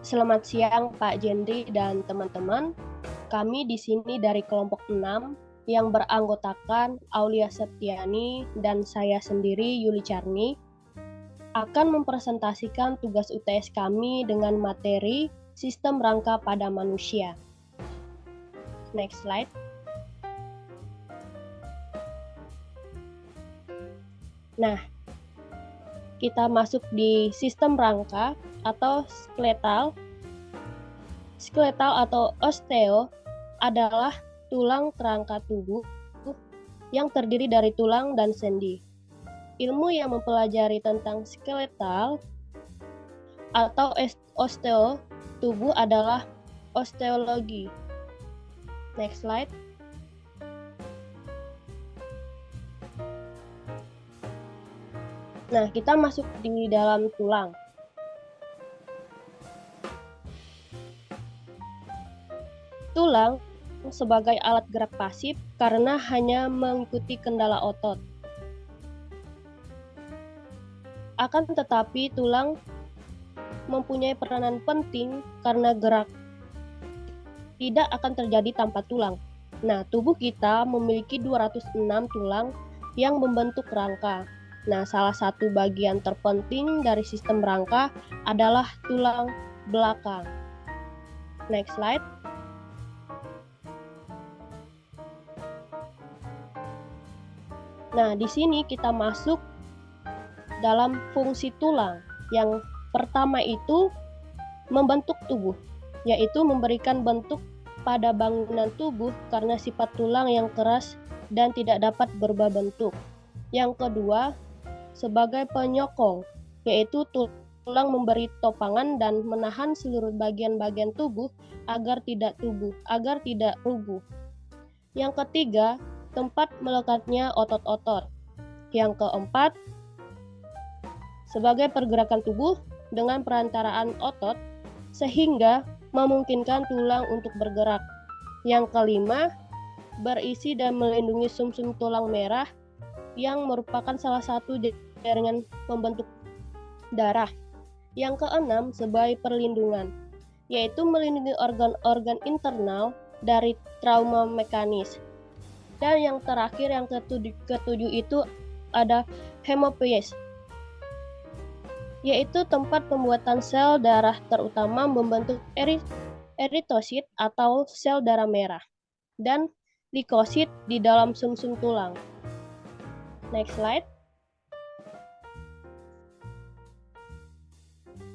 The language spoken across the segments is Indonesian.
Selamat siang Pak Jendri dan teman-teman. Kami di sini dari kelompok 6 yang beranggotakan Aulia Septiani dan saya sendiri Yuli Charni akan mempresentasikan tugas UTS kami dengan materi sistem rangka pada manusia. Next slide. Nah, kita masuk di sistem rangka atau skeletal. Skeletal atau osteo adalah tulang kerangka tubuh yang terdiri dari tulang dan sendi. Ilmu yang mempelajari tentang skeletal atau osteo tubuh adalah osteologi. Next slide. Nah, kita masuk di dalam tulang. Tulang sebagai alat gerak pasif karena hanya mengikuti kendala otot. Akan tetapi tulang mempunyai peranan penting karena gerak tidak akan terjadi tanpa tulang. Nah, tubuh kita memiliki 206 tulang yang membentuk rangka. Nah, salah satu bagian terpenting dari sistem rangka adalah tulang belakang. Next slide. Nah, di sini kita masuk dalam fungsi tulang. Yang pertama itu membentuk tubuh, yaitu memberikan bentuk pada bangunan tubuh karena sifat tulang yang keras dan tidak dapat berubah bentuk. Yang kedua, sebagai penyokong, yaitu tulang memberi topangan dan menahan seluruh bagian-bagian tubuh agar tidak rubuh. Yang ketiga, tempat melekatnya otot-otot. Yang keempat, sebagai pergerakan tubuh dengan perantaraan otot sehingga memungkinkan tulang untuk bergerak. Yang kelima, berisi dan melindungi sumsum tulang merah yang merupakan salah satu jaringan pembentuk darah. Yang keenam, sebagai perlindungan, yaitu melindungi organ-organ internal dari trauma mekanis. Dan yang terakhir, yang ketujuh itu ada hemopoiesis, yaitu tempat pembuatan sel darah terutama membentuk eritosit atau sel darah merah dan leukosit di dalam sumsum tulang. Next slide.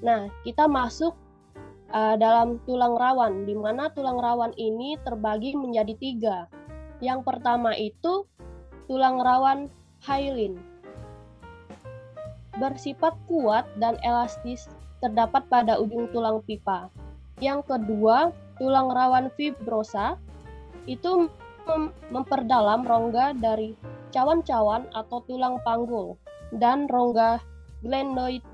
Nah, kita masuk dalam tulang rawan, di mana tulang rawan ini terbagi menjadi 3. Yang pertama itu tulang rawan hyaline. Bersifat kuat dan elastis, terdapat pada ujung tulang pipa. Yang kedua, tulang rawan fibrosa itu memperdalam rongga dari cawan-cawan atau tulang panggul dan rongga glenoid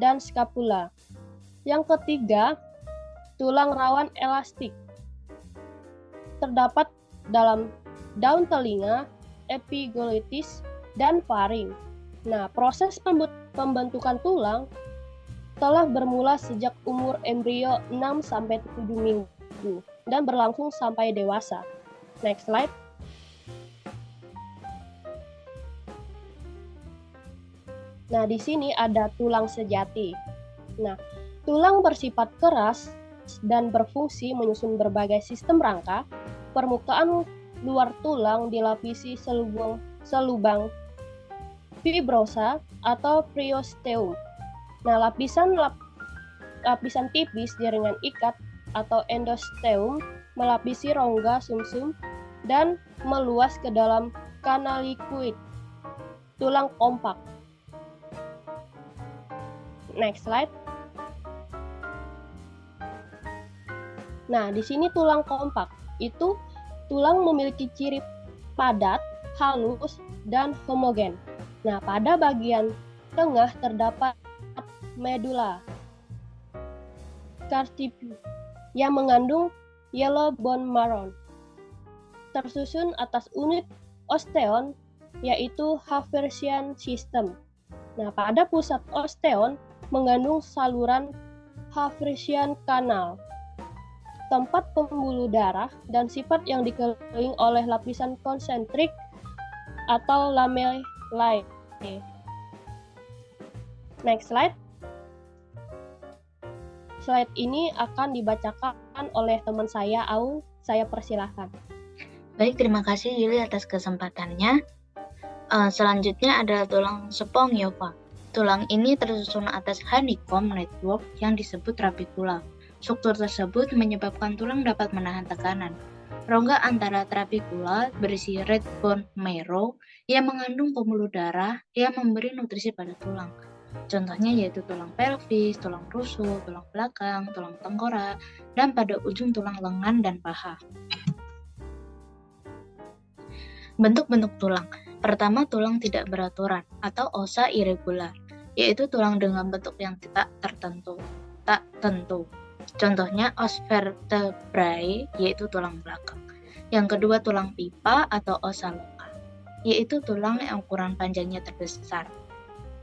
dan skapula. Yang ketiga, tulang rawan elastik. Terdapat dalam daun telinga, epiglotis, dan faring. Nah, proses pembentukan tulang telah bermula sejak umur embrio 6-7 minggu dan berlangsung sampai dewasa. Next slide. Nah, di sini ada tulang sejati. Nah, tulang bersifat keras dan berfungsi menyusun berbagai sistem rangka. Permukaan luar tulang dilapisi selubang fibrosa atau periosteum. Nah, lapisan tipis jaringan ikat atau endosteum melapisi rongga sumsum dan meluas ke dalam kanal likuid tulang kompak. Next slide. Nah, di sini tulang kompak itu tulang memiliki ciri padat, halus, dan homogen. Nah, pada bagian tengah terdapat medula cartilaginous yang mengandung yellow bone marrow. Tersusun atas unit osteon, yaitu Haversian system. Nah, pada pusat osteon mengandung saluran Subhavesian Canal, tempat pembuluh darah dan sifat yang dikelilingi oleh lapisan konsentrik atau lamellae. Next slide. Slide ini akan dibacakan oleh teman saya, Au. Saya persilahkan. Baik, terima kasih Yuli atas kesempatannya. Selanjutnya adalah tulang spongiova. Tulang ini tersusun atas honeycomb network yang disebut trabecula. Struktur tersebut menyebabkan tulang dapat menahan tekanan. Rongga antara trabecula berisi red bone marrow yang mengandung pembuluh darah yang memberi nutrisi pada tulang. Contohnya yaitu tulang pelvis, tulang rusuk, tulang belakang, tulang tengkorak, dan pada ujung tulang lengan dan paha. Bentuk-bentuk tulang. Pertama, tulang tidak beraturan atau ossa irregular, yaitu tulang dengan bentuk yang tak tentu. Contohnya os vertebrae, yaitu tulang belakang. Yang kedua, tulang pipa atau ossa lokal, yaitu tulang yang ukuran panjangnya terbesar.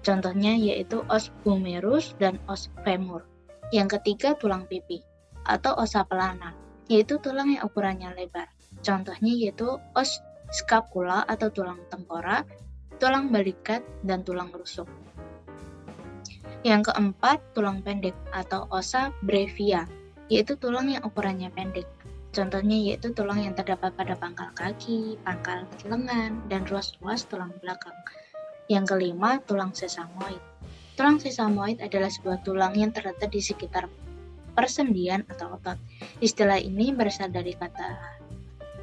Contohnya yaitu os humerus dan os femur. Yang ketiga, tulang pipi atau ossa plana, yaitu tulang yang ukurannya lebar. Contohnya yaitu os scapula atau tulang tengkorak, tulang balikat, dan tulang rusuk. Yang keempat, tulang pendek atau ossa brevia, yaitu tulang yang ukurannya pendek. Contohnya yaitu tulang yang terdapat pada pangkal kaki, pangkal lengan, dan ruas-ruas tulang belakang. Yang kelima, tulang sesamoid. Tulang sesamoid adalah sebuah tulang yang terletak di sekitar persendian atau otot. Istilah ini berasal dari kata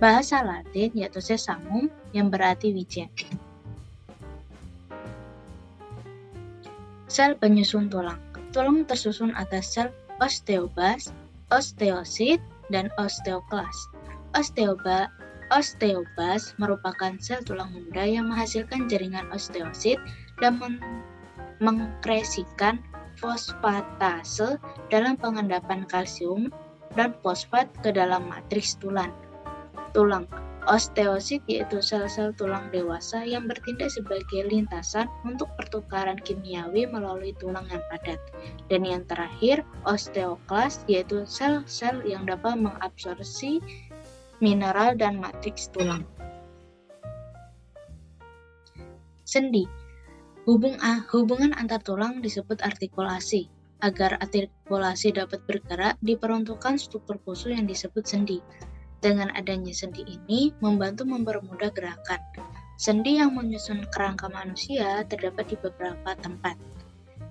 bahasa Latin yaitu sesamum yang berarti wijen. Sel penyusun tulang. Tulang tersusun atas sel osteobas, osteosit, dan osteoklas. Osteobas merupakan sel tulang muda yang menghasilkan jaringan osteosit dan mengkresikan fosfatase dalam pengendapan kalsium dan fosfat ke dalam matriks tulang. Osteosit yaitu sel-sel tulang dewasa yang bertindak sebagai lintasan untuk pertukaran kimiawi melalui tulang yang padat. Dan yang terakhir, osteoklas yaitu sel-sel yang dapat mengabsorpsi mineral dan matriks tulang. Sendi. Hubungan antar tulang disebut artikulasi. Agar artikulasi dapat bergerak, diperuntukkan struktur khusus yang disebut sendi. Dengan adanya sendi ini, membantu mempermudah gerakan. Sendi yang menyusun kerangka manusia terdapat di beberapa tempat.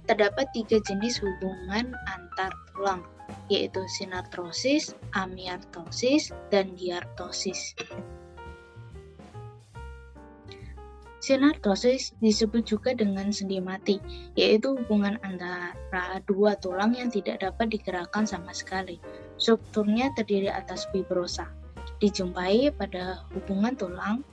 Terdapat 3 jenis hubungan antar tulang, yaitu sinartrosis, amiartosis, dan diartosis. Sinartosis disebut juga dengan sendi mati, yaitu hubungan antara dua tulang yang tidak dapat digerakkan sama sekali. Strukturnya terdiri atas fibrosa. Dijumpai pada hubungan tulang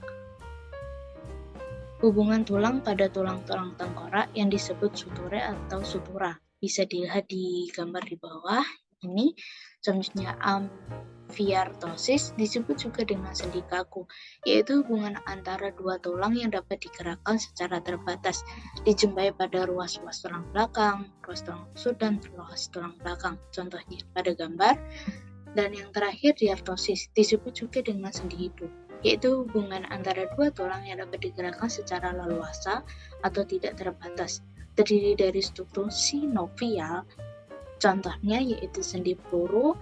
pada tulang-tulang tengkorak yang disebut suture atau sutura. Bisa dilihat di gambar di bawah ini. Selanjutnya amfiartosis disebut juga dengan sendi kaku, yaitu hubungan antara dua tulang yang dapat digerakkan secara terbatas. Dijumpai pada ruas-ruas tulang belakang, ruas tulang rusuk, dan ruas tulang belakang. Contohnya pada gambar. Dan yang terakhir, diartosis disebut juga dengan sendi hidup, yaitu hubungan antara dua tulang yang dapat digerakkan secara leluasa atau tidak terbatas. Terdiri dari struktur sinovial, contohnya yaitu sendi peluru,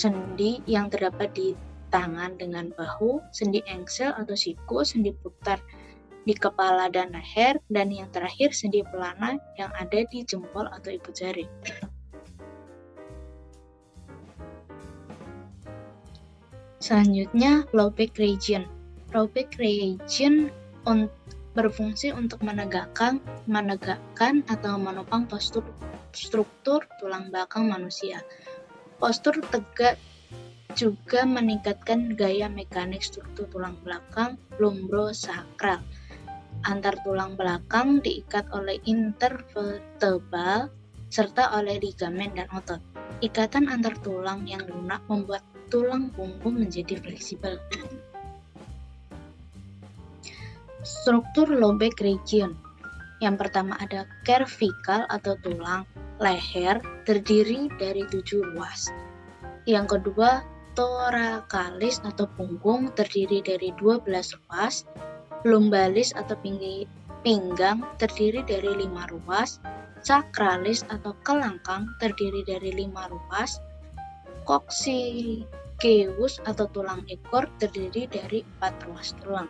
sendi yang terdapat di tangan dengan bahu, sendi engsel atau siku, sendi putar di kepala dan leher, dan yang terakhir sendi pelana yang ada di jempol atau ibu jari. Selanjutnya, low back region. Low back region berfungsi untuk menegakkan atau menopang struktur tulang belakang manusia. Postur tegak juga meningkatkan gaya mekanik struktur tulang belakang lumbosakral. Antar tulang belakang diikat oleh intervertebral serta oleh ligamen dan otot. Ikatan antar tulang yang lunak membuat tulang punggung menjadi fleksibel. Struktur low back region. Yang pertama ada cervical atau tulang leher terdiri dari 7 ruas. Yang kedua, thoracalis atau punggung terdiri dari 12 ruas. Lumbalis atau pinggang terdiri dari 5 ruas. Sacralis atau kelangkang terdiri dari 5 ruas. Coccygeus atau tulang ekor terdiri dari 4 ruas tulang.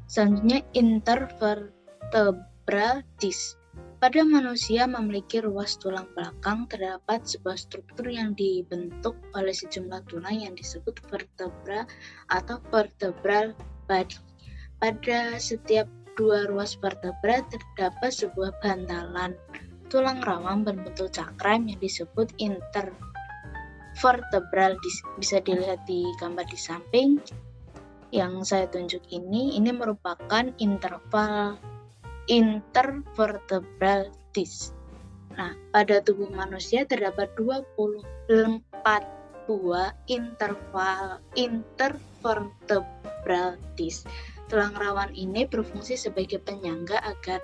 Selanjutnya, intervertebral disc. Pada manusia memiliki ruas tulang belakang, terdapat sebuah struktur yang dibentuk oleh sejumlah tulang yang disebut vertebra atau vertebral body. Pada setiap 2 ruas vertebra terdapat sebuah bantalan tulang rawan berbentuk cakram yang disebut intervertebral disc. Bisa dilihat di gambar di samping yang saya tunjuk ini merupakan intervertebral disc. Nah, pada tubuh manusia terdapat 24 buah intervertebral disc. Tulang rawan ini berfungsi sebagai penyangga agar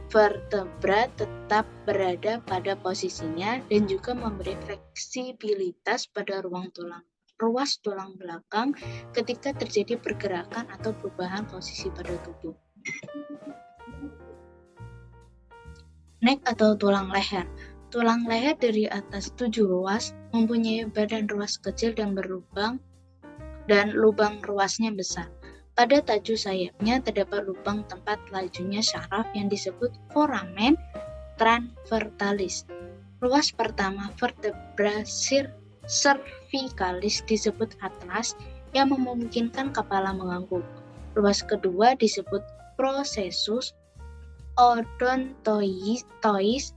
vertebra tetap berada pada posisinya dan juga memberi fleksibilitas pada ruas tulang belakang ketika terjadi pergerakan atau perubahan posisi pada tubuh. Neck atau tulang leher. Tulang leher dari atas 7 ruas, mempunyai badan ruas kecil dan berlubang dan lubang ruasnya besar. Pada tajuk sayapnya terdapat lubang tempat lajunya syaraf yang disebut foramen transversalis. Ruas pertama vertebra cervicalis disebut atlas yang memungkinkan kepala mengangguk. Ruas kedua disebut processus odontois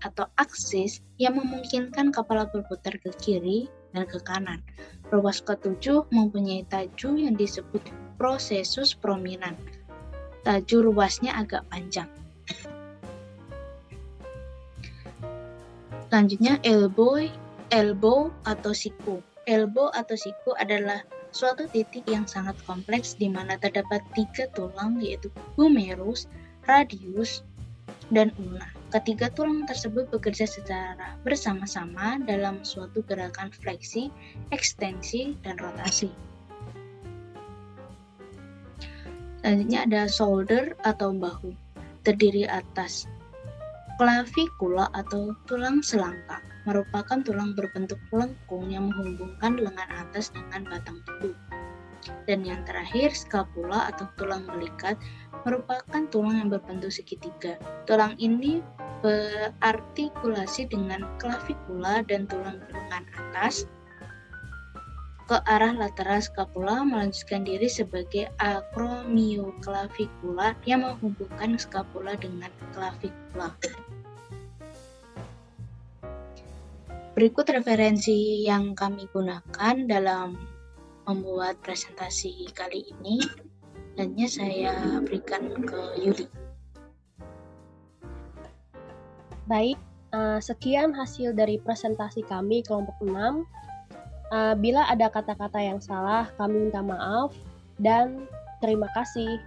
atau aksis yang memungkinkan kepala berputar ke kiri dan ke kanan. Ruas ketujuh mempunyai tajuk yang disebut processus prominens. Tajuk ruasnya agak panjang. Selanjutnya elbow atau siku. Elbow atau siku adalah suatu titik yang sangat kompleks di mana terdapat 3 tulang, yaitu humerus, radius, dan ulna. Ketiga tulang tersebut bekerja secara bersama-sama dalam suatu gerakan fleksi, ekstensi, dan rotasi. Selanjutnya ada shoulder atau bahu, terdiri atas clavikula atau tulang selangkah, merupakan tulang berbentuk lengkung yang menghubungkan lengan atas dengan batang tubuh. Dan yang terakhir, scapula atau tulang belikat, merupakan tulang yang berbentuk segitiga. Tulang ini berartikulasi dengan clavikula dan tulang lengan atas ke arah lateral scapula, melanjutkan diri sebagai acromioclavicular yang menghubungkan scapula dengan clavikula. Berikut referensi yang kami gunakan dalam membuat presentasi kali ini. Selanjutnya saya berikan ke Yuli. Baik, sekian hasil dari presentasi kami kelompok 6. Bila ada kata-kata yang salah, kami minta maaf dan terima kasih.